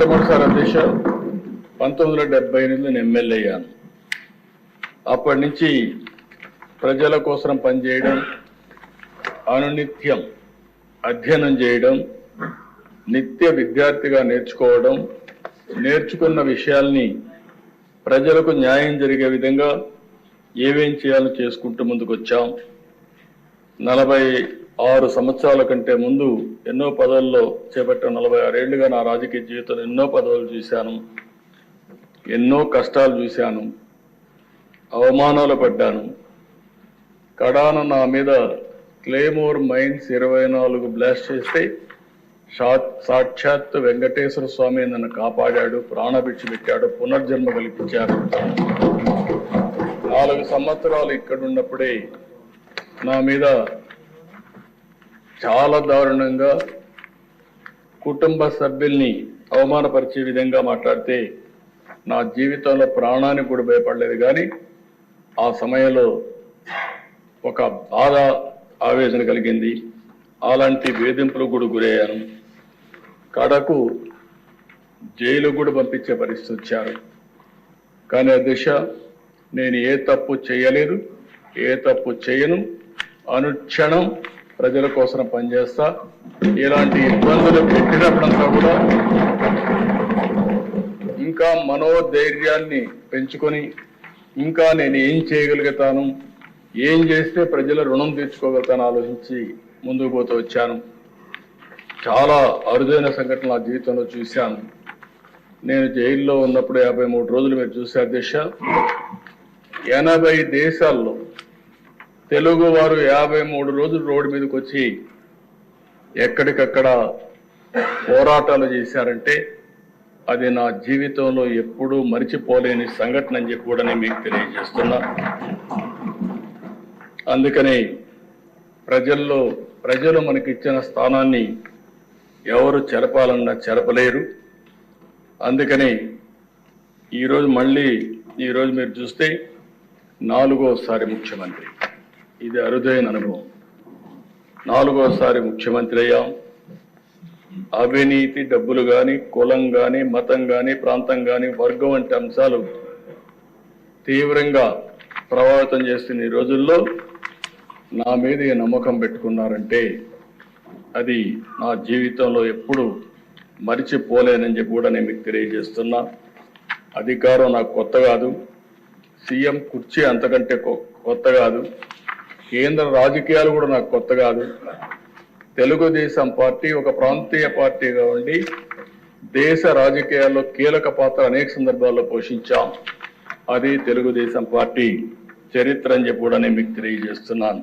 మొట్టమొదటిసారి అధ్యక్ష 1978 నేను ఎమ్మెల్యే అయ్యాను. అప్పటి నుంచి ప్రజల కోసం పనిచేయడం, అనునిత్యం అధ్యయనం చేయడం, నిత్య విద్యార్థిగా నేర్చుకోవడం, నేర్చుకున్న విషయాల్ని ప్రజలకు న్యాయం జరిగే విధంగా ఏమేం చేయాలో చేసుకుంటూ ముందుకు వచ్చాం. 46 సంవత్సరాల కంటే ముందు ఎన్నో పదవుల్లో చేపట్టిన 46 ఏళ్లుగా నా రాజకీయ జీవితంలో ఎన్నో పదవులు చూశాను, ఎన్నో కష్టాలు చూశాను, అవమానాలు పడ్డాను. కడాన నా మీద క్లేమోర్ మైన్స్ 24 బ్లాస్ట్ చేస్తే సాక్షాత్ వెంకటేశ్వర స్వామి నన్ను కాపాడాడు, ప్రాణభిక్ష పెట్టాడు, పునర్జన్మ కల్పించారు. 4 సంవత్సరాలు ఇక్కడున్నప్పుడే నా మీద చాలా దారుణంగా కుటుంబ సభ్యుల్ని అవమానపరిచే విధంగా మాట్లాడితే నా జీవితంలో ప్రాణానికి కూడా భయపడలేదు. కానీ ఆ సమయంలో ఒక బాధ, ఆవేదన కలిగింది. అలాంటి వేధింపులు కూడా గురయ్యాను. కడకు జైలు కూడా పంపించే పరిస్థితి వచ్చారు. కానీ ఆ దిశ నేను ఏ తప్పు చేయలేదు, ఏ తప్పు చేయను. అనుక్షణం ప్రజల కోసం పనిచేస్తా. ఇలాంటి ఇబ్బందులు పెట్టినప్పుడంతా కూడా ఇంకా మనోధైర్యాన్ని పెంచుకొని ఇంకా నేను ఏం చేయగలుగుతాను, ఏం చేస్తే ప్రజల రుణం తీర్చుకోగలుగుతాను ఆలోచించి ముందుకు పోతూ వచ్చాను. చాలా అరుదైన సంఘటన నా జీవితంలో చూశాను. నేను జైల్లో ఉన్నప్పుడు 53 రోజులు మీరు చూశారు దిశ. 80 దేశాల్లో తెలుగు వారు 53 రోజులు రోడ్డు మీదకి వచ్చి ఎక్కడికక్కడ పోరాటాలు చేశారంటే అది నా జీవితంలో ఎప్పుడూ మరిచిపోలేని సంఘటన అని చెప్పి కూడా నేను మీకు తెలియజేస్తున్నా. అందుకని ప్రజలు మనకిచ్చిన స్థానాన్ని ఎవరు చెరపాలన్నా చెరపలేరు. అందుకని ఈరోజు మీరు చూస్తే 4వసారి ముఖ్యమంత్రి. ఇది అరుదైన అనుభవం. 4వసారి ముఖ్యమంత్రి అయ్యాం. అవినీతి, డబ్బులు కానీ, కులం కానీ, మతం కానీ, ప్రాంతం కానీ, వర్గం వంటి అంశాలు తీవ్రంగా ప్రభావితం చేస్తున్న ఈ రోజుల్లో నా మీద ఈ నమ్మకం పెట్టుకున్నారంటే అది నా జీవితంలో ఎప్పుడు మరిచిపోలేనని చెప్పి కూడా నేను మీకు తెలియజేస్తున్నా. అధికారం నాకు కొత్త కాదు, సీఎం కుర్చీ అంతకంటే కొత్త కాదు, కేంద్ర రాజకీయాలు కూడా నాకు కొత్త కాదు. తెలుగుదేశం పార్టీ ఒక ప్రాంతీయ పార్టీగా ఉండి దేశ రాజకీయాల్లో కీలక పాత్ర అనేక సందర్భాల్లో పోషించాం. అది తెలుగుదేశం పార్టీ చరిత్ర అని చెప్పి కూడా నేను మీకు తెలియజేస్తున్నాను.